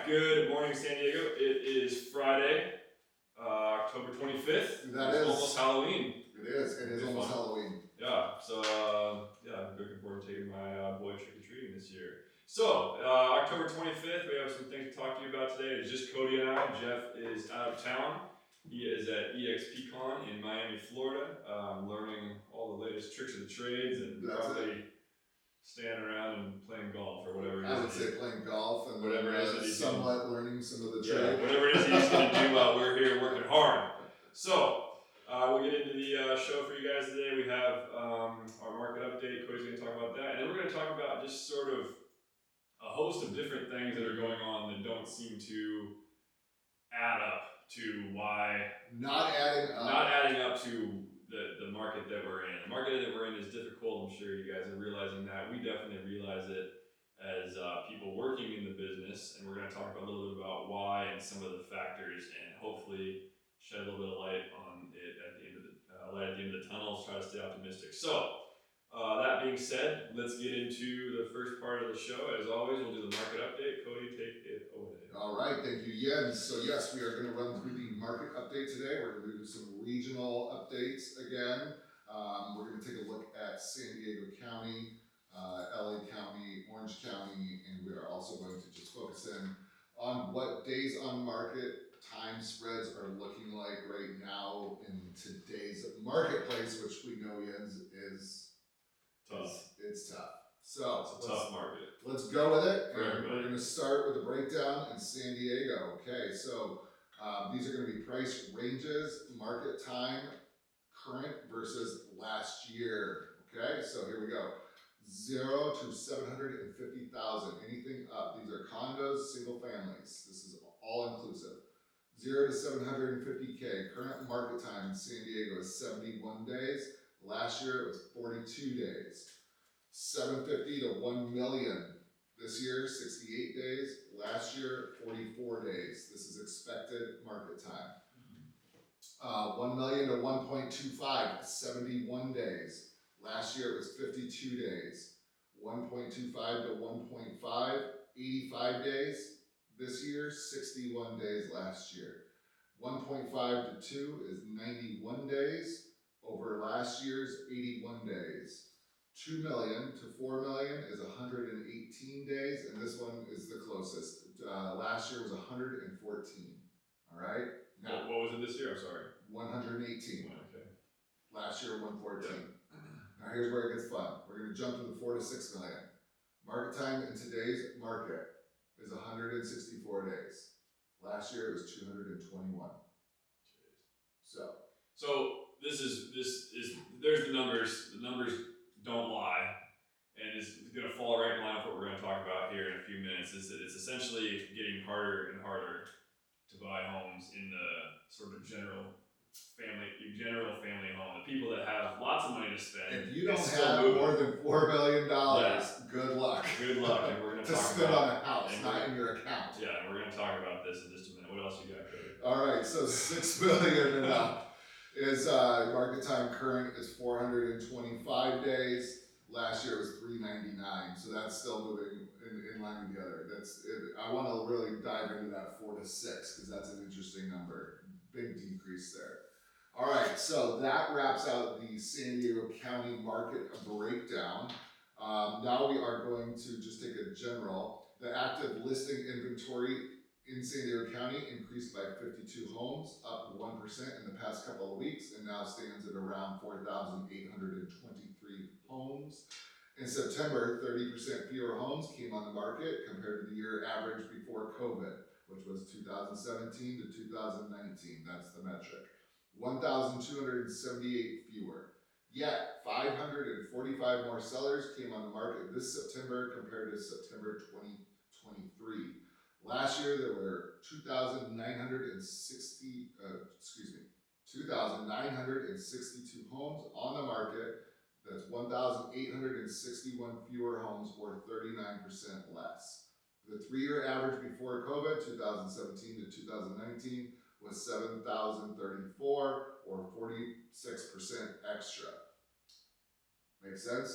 Good morning, San Diego. It is Friday, October 25th. It's almost Halloween. It is almost Halloween. Yeah, so I'm looking forward to taking my boy trick-or-treating this year. So, October 25th, we have some things to talk to you about today. It's just Cody and I. Jeff is out of town. He is at EXPCon in Miami, Florida, learning all the latest tricks of the trades and probably standing around and playing golf or whatever it is. I would say playing golf and whatever it is that he's somewhat learning some of the trade. Whatever it is he's going to do while we're here working hard. So, we'll get into the show for you guys today. We have our market update. Cody's going to talk about that. And then we're going to talk about just sort of a host of different things that are going on that don't seem to add up to why... Not adding up to the market that we're in. The market that we're in is difficult. I'm sure you guys are realizing that. We definitely realize it as people working in the business, and we're going to talk a little bit about why and some of the factors, and hopefully shed a little bit of light on it at the end of the tunnel. Try to stay optimistic. So, that being said, let's get into the first part of the show. As always, we'll do the market update. Cody, take it away. All right, thank you, Jens. So yes, we are going to run through the market update today. We're going to do some regional updates again. We're going to take a look at San Diego County, LA County, Orange County, and we are also going to just focus in on what days on market time spreads are looking like right now in today's marketplace, which we know, Jens, is tough. It's tough. So it's a tough market. Let's go with it. And we're going to start with a breakdown in San Diego. Okay, so these are going to be price ranges, market time, current versus last year. Okay, so here we go. 0 to 750,000. Anything up. These are condos, single families. This is all inclusive. 0 to 750K. Current market time in San Diego is 71 days. Last year it was 42 days. 750 to 1 million. This year, 68 days. Last year, 44 days. This is expected market time. 1 million to 1.25, 71 days. Last year, it was 52 days. 1.25 to 1.5, 85 days. This year, 61 days last year. 1.5 to 2 is 91 days. Over last year's 81 days. 2 million to 4 million is 118 days, and this one is the closest. Last year was 114. All right. Now, what was it this year? I'm sorry. 118. Okay. Last year 114. Yeah. Now here's where it gets fun. We're going to jump to the 4 to 6 million. Market time in today's market is 164 days. Last year it was 221. Jeez. So this is there's the numbers. The numbers don't lie, and it's going to fall right in line with what we're going to talk about here in a few minutes. Is that it's essentially getting harder and harder to buy homes in the sort of general family home. The people that have lots of money to spend. If you don't have more than $4 million, good luck. Good luck, and we're going to talk spend on a house, not in your account. Yeah, and we're going to talk about this in just a minute. What else you got, Cody? All right, so 6 million and up. Is market time current is 425 days. Last year it was 399, so that's still moving in line with the other. I want to really dive into that 4 to 6 because that's an interesting number. Big decrease there. All right, so that wraps out the San Diego County market breakdown. Now we are going to just take a general. The active listing inventory in San Diego County increased by 52 homes, up 1% in the past couple of weeks, and now stands at around 4,823 homes. In September, 30% fewer homes came on the market compared to the year average before COVID, which was 2017 to 2019. That's the metric. 1,278 fewer. Yet, 545 more sellers came on the market this September compared to September 2023. Last year there were 2,962 homes on the market. That's 1,861 fewer homes, or 39% less. The 3-year average before COVID, 2017 to 2019, was 7,034, or 46% extra. Make sense?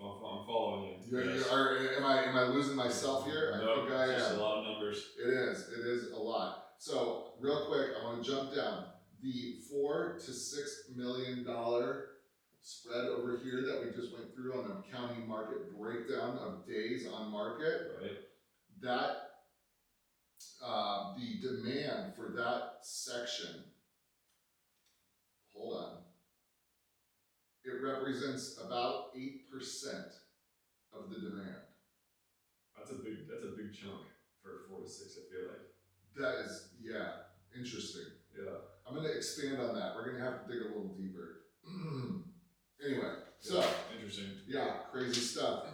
I'm following you. Am I losing myself here? No, I think I just am. a lot of numbers. It So real quick, I want to jump down. The $4 to $6 million spread over here that we just went through on the county market breakdown of days on market, Right. that the demand for that section, hold on, it represents about 8% of the demand. That's a big chunk for 4 to 6, I feel like. That is, yeah, interesting. Yeah. I'm gonna expand on that. We're gonna have to dig a little deeper. Anyway, so, Yeah, interesting. yeah, crazy stuff.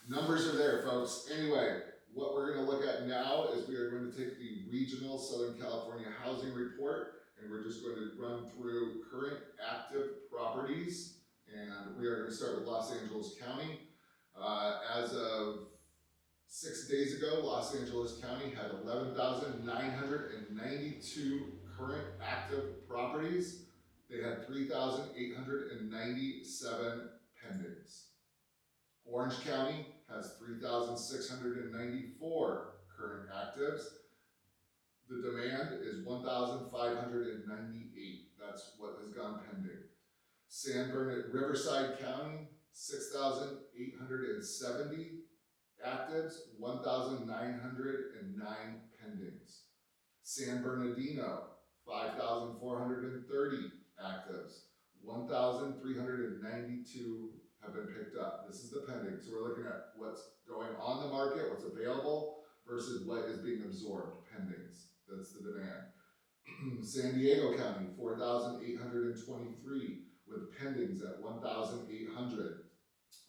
Numbers are there, folks. Anyway, what we're gonna look at now is we are going to take the regional Southern California housing report, and we're just going to run through current active properties, and we are gonna start with Los Angeles County. As of 6 days ago, Los Angeles County had 11,992 current active properties. They had 3,897 pendings. Orange County has 3,694 current actives. The demand is 1,598. That's what has gone pending. San Bernardino, Riverside County, 6,870 actives, 1,909 pendings. San Bernardino, 5,430 actives, 1,392 have been picked up. This is the pending. So we're looking at what's going on the market, what's available, versus what is being absorbed, pendings. That's the demand. San Diego County, 4,823 with pendings at 1,800.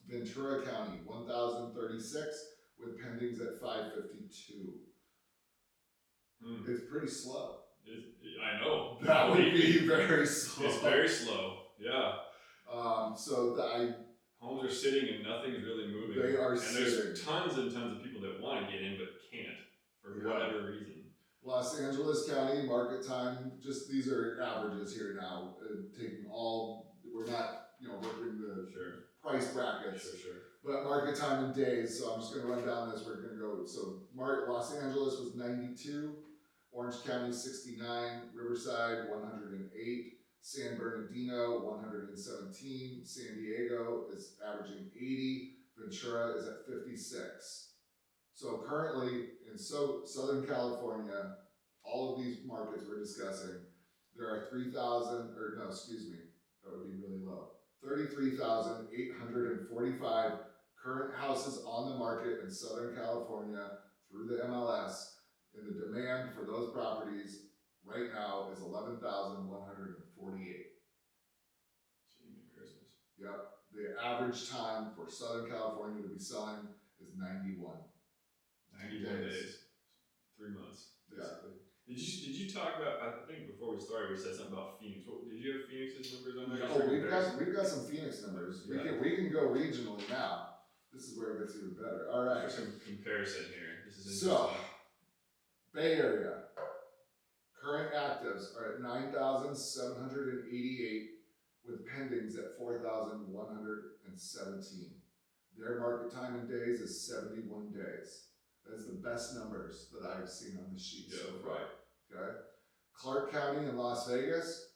Ventura County, 1,036 with pendings at 552. It's pretty slow. I know. That would be very slow. It's very slow. Yeah. Homes are sitting and nothing's really moving. They are and sitting. There's tons and tons of people that want to get in but can't for whatever reason. Los Angeles County market time. Just these are averages here now. Taking all, we're not working the price brackets. Sure. But market time in days. So I'm just going to run down this. We're going to go. So Los Angeles was 92. Orange County 69, Riverside 108, San Bernardino 117, San Diego is averaging 80, Ventura is at 56. So currently in Southern California, all of these markets we're discussing, there are 33,845 current houses on the market in Southern California through the MLS. And the demand for those properties right now is 11,148. Jiminy Christmas. Yep. The average time for Southern California to be selling is 91. 91 days. 3 months, basically. Yeah. Did you talk about, I think before we started, we said something about Phoenix. Did you have Phoenix's numbers on there? Oh, we've got some Phoenix numbers. Yeah. We can go regionally now. This is where it gets even better. All right. For some comparison here. This is interesting. So, Bay Area, current actives are at 9,788 with pendings at 4,117. Their market time in days is 71 days. That's the best numbers that I've seen on the sheet so far. Right. Okay. Clark County in Las Vegas,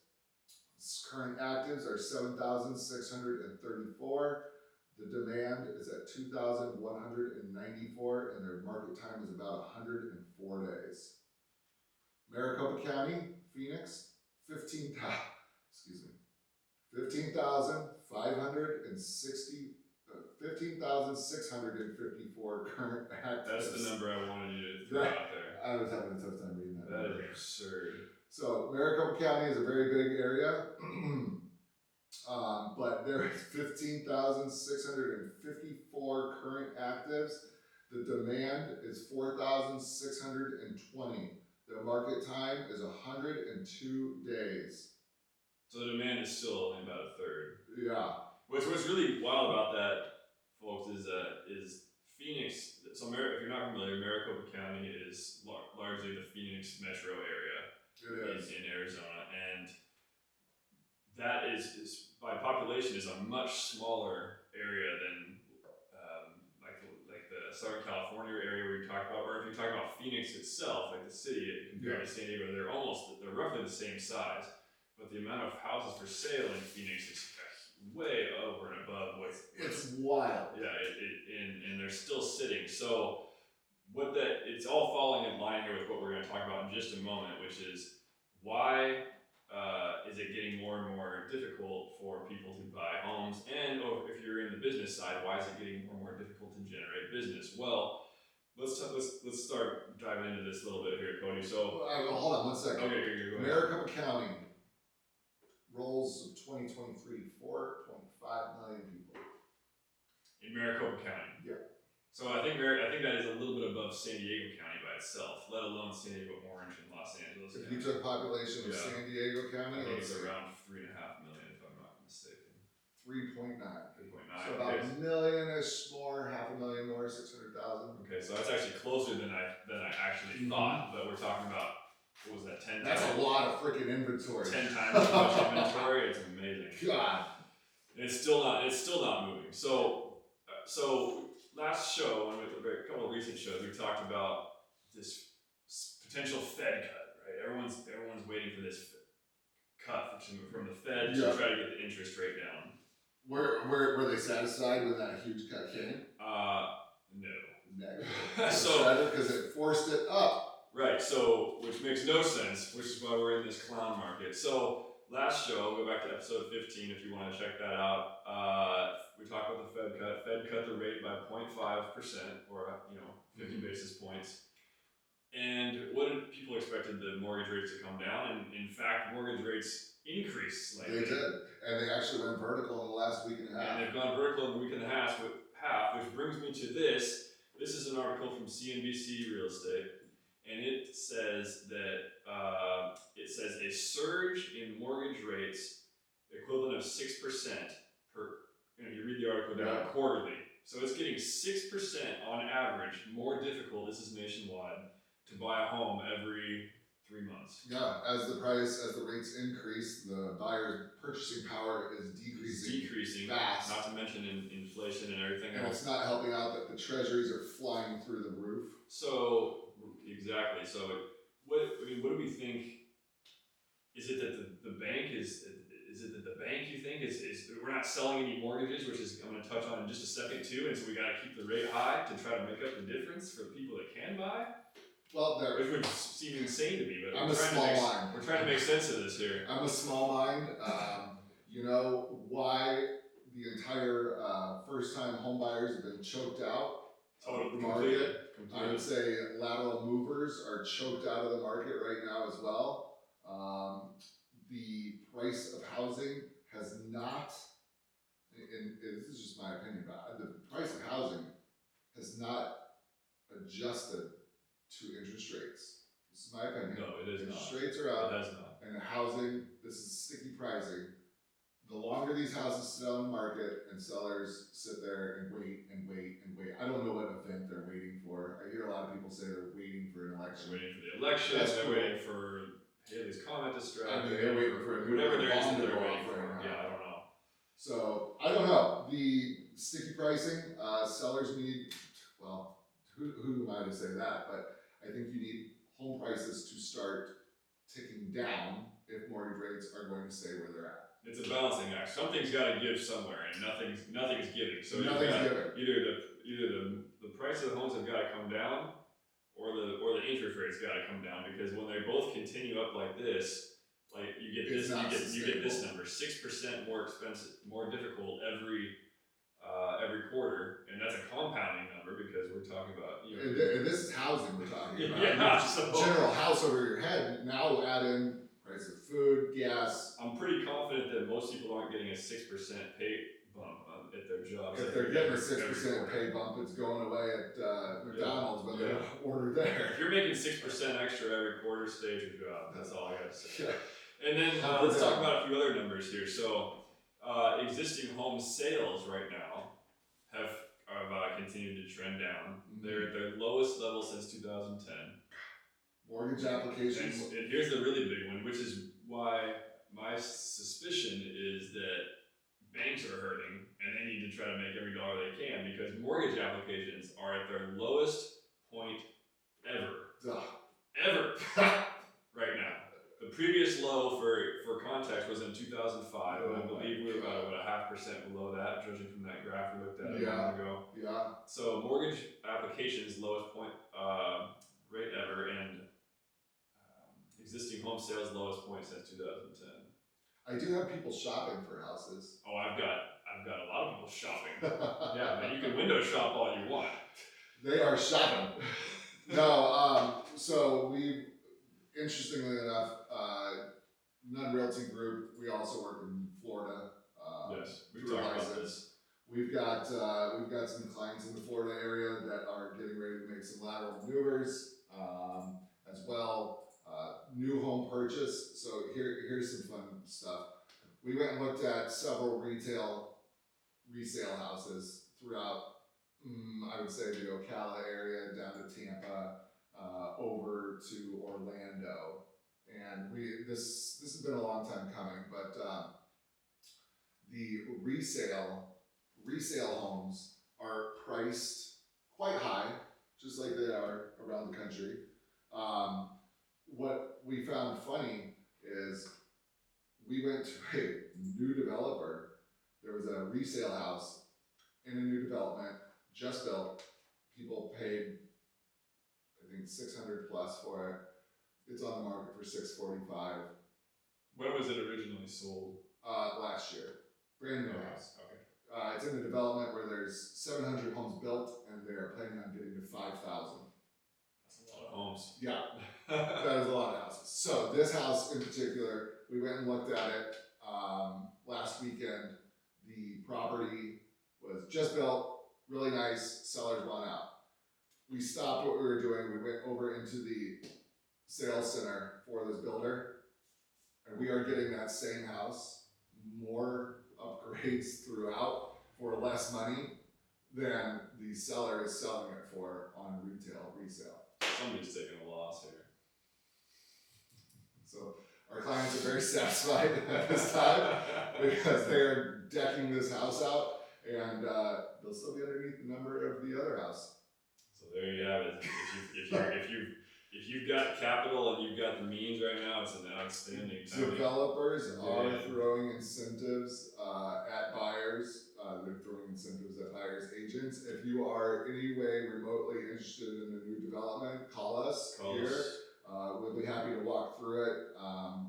current actives are 7,634. The demand is at 2,194 and their market time is about 104 days. Maricopa County, Phoenix, 15,654 current actives. That's the number I wanted you to throw out there. I was having a tough time reading that. That is absurd. So Maricopa County is a very big area. But there is 15,654 current actives. The demand is 4,620. The market time is 102 days. So the demand is still only about a third. Yeah. What's really wild about that, folks, is Phoenix. So if you're not familiar, Maricopa County is largely the Phoenix metro area. It is. In Arizona, and that is by population is a much smaller area than like the Southern California area where you talk about, or if you talk about Phoenix Phoenix itself, like the city compared to San Diego, they're roughly the same size, but the amount of houses for sale in Phoenix is way over and above it's wild. Yeah, and they're still sitting. So it's all falling in line here with what we're going to talk about in just a moment, which is why is it getting more and more difficult for people to buy homes, and if you're in the business side, why is it getting more and more difficult to generate business? Well, let's start diving into this a little bit here, Cody. So hold on 1 second. Okay, go ahead. Maricopa County rolls of 2023, 4.5 million people. In Maricopa County. Yeah. So I think that is a little bit above San Diego County by itself, let alone San Diego, Orange, and Los Angeles. If you took population of San Diego County, I think it's around 3.5 million, if I'm not mistaken. 3.9. 3.9. So about a million-ish more, half a million more, 600,000. Okay, so that's actually closer than I actually thought, but we're talking about, what was that, 10 That's times? a lot of freaking inventory. 10 times as much inventory. It's amazing. God. And it's still not moving. So last show, a couple of recent shows, we talked about this potential Fed cut, right? Everyone's waiting for this cut from the Fed to try to get the interest rate down. Were they satisfied when that huge cut came? No. Negative. Because it forced it up. Right. So, which makes no sense, which is why we're in this clown market. So, last show, go back to episode 15 if you want to check that out. We talked about the Fed cut. Fed cut the rate by 0.5%, or 50 basis points. And what did people expected the mortgage rates to come down? And in fact, mortgage rates increased slightly. They did, and they actually went vertical in the last week and a half. And they've gone vertical in the week and a half, which brings me to this. This is an article from CNBC Real Estate, and it says that a surge in mortgage rates equivalent of 6% per. You read the article down quarterly, so it's getting 6% on average more difficult. This is nationwide to buy a home every 3 months. Yeah, as the rates increase, the buyer's purchasing power is decreasing fast. Not to mention inflation and everything and else. It's not helping out that the treasuries are flying through the roof. So exactly. So what do we think? Is it that the bank is it that the bank you think is we're not selling any mortgages, which is I'm going to touch on in just a second too, and so we got to keep the rate high to try to make up the difference for the people that can buy? Well, which would seem insane to me, but I'm a small mind. We're trying to make sense of this here. I'm a small mind. You know why the entire first-time home buyers have been choked out of the market? I would say lateral movers are choked out of the market right now as well. The price of housing has not, and this is just my opinion, but the price of housing has not adjusted to interest rates. This is my opinion. No, it is interest not. rates are up. It has not. And the housing, this is sticky pricing. The longer these houses sit on the market and sellers sit there and wait and wait and wait. I don't know what event they're waiting for. I hear a lot of people say they're waiting for an election. They're waiting for the election. They're waiting for Haley's comment to strike. I mean, they're waiting for whatever there is that they're right waiting for. now. Yeah, I don't know. So I don't know. The sticky pricing, sellers need. Well, who am I to say that? But I think you need home prices to start ticking down if mortgage rates are going to stay where they're at. It's a balancing act. Something's got to give somewhere, and nothing's giving. So nothing's giving. Either the price of the homes have got to come down, or the interest rates got to come down, because when they both continue up like this, like you get this number, 6% more expensive, more difficult every quarter, and that's a compounding number because we're talking about And this is housing we're talking about. Yeah, so general house over your head. Now we'll add in price of food, gas. I'm pretty confident that most people aren't getting a 6% pay bump at their jobs. If they're getting a 6% pay bump, it's going away at McDonald's when they order there. If you're making 6% extra every quarter, stay at your job. That's all I got to say. Yeah. And then let's talk about a few other numbers here. So existing home sales right now have continued to trend down. Mm-hmm. They're at their lowest level since 2010. Mortgage applications. And here's the really big one, which is why my suspicion is that banks are hurting and they need to try to make every dollar they can, because mortgage applications are at their lowest point ever ever right now. The previous low for context was in 2005, and I believe we were about 0.5% below that, judging from that graph we looked at a moment ago. Yeah. So mortgage applications lowest point rate ever, and existing home sales lowest point since 2010. I do have people shopping for houses. Oh, I've got a lot of people shopping. Yeah, man, you can window shop all you want. They are shopping. No, so we, interestingly enough, Nunn Realty Group, we also work in Florida. Yes, we've talked about this. We've got some clients in the Florida area that are getting ready to make some lateral maneuvers, as well. New home purchase. So here's some fun stuff. We went and looked at several resale houses throughout, I would say the Ocala area, down to Tampa, over to Orlando. And this has been a long time coming, but the resale homes are priced quite high, just like they are around the country. What we found funny is we went to a new developer. There was a resale house in a new development, just built. People paid, I think, $600 plus for it. It's on the market for $645. When was it originally sold? Last year. Brand new house. Okay. It's in a development where there's 700 homes built, and they are planning on getting to 5,000. That's a lot of homes. Yeah, that is a lot of houses. So this house in particular, we went and looked at it last weekend. The property was just built, really nice. Sellers want out. We stopped what we were doing. We went over into the sales center for this builder, and we are getting that same house, more upgrades throughout for less money than the seller is selling it for on resale. Somebody's taking a loss here. So our clients are very satisfied at this time because they are decking this house out, and they'll still be underneath the number of the other house. So there you have it. If you've got capital and you've got the means right now, it's an outstanding time. Developers are throwing incentives at buyers. They're throwing incentives at buyers agents. If you are any way remotely interested in a new development, call us here. We'll be happy to walk through it,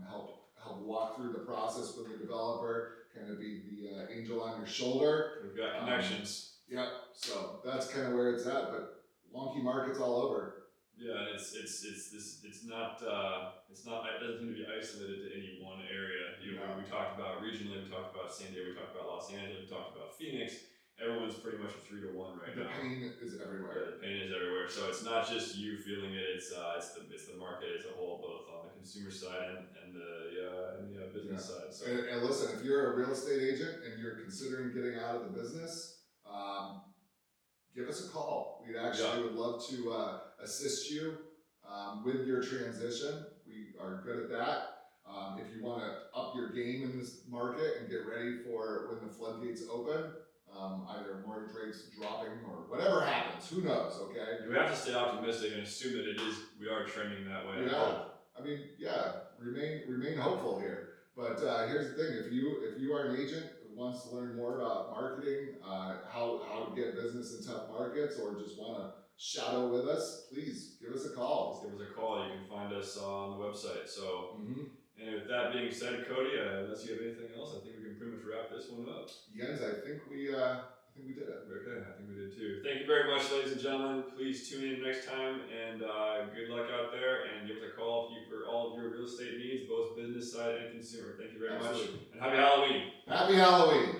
help walk through the process with the developer, kind of be the angel on your shoulder. We've got connections. Yep. So that's kind of where it's at, but wonky markets all over. Yeah, and it doesn't seem to be isolated to any one area. We talked about regionally, we talked about San Diego, we talked about Los Angeles, we talked about Phoenix. Everyone's pretty much a 3-to-1 right now. The pain is everywhere. Yeah, the pain is everywhere. So it's not just you feeling it. It's the market as a whole, both on the consumer side and the business side. So and listen, if you're a real estate agent and you're considering getting out of the business, give us a call. We actually would love to assist you with your transition. We are good at that. If you want to up your game in this market and get ready for when the floodgates open, either mortgage rates dropping or whatever happens, who knows, okay? we have to stay optimistic and assume that we are trending that way. Remain hopeful here. But here's the thing: if you are an agent who wants to learn more about marketing, how to get business in tough markets, or just want to shadow with us, please give us a call. Just give us a call. You can find us on the website. So, and with that being said, Cody, unless you have anything else, I think we can pretty much wrap this one up. Yes, I think we did it. Okay, I think we did too. Thank you very much, ladies and gentlemen. Please tune in next time, and good luck out there. And give us a call for all of your real estate needs, both business side and consumer. Thank you very much, and happy Halloween. Happy Halloween.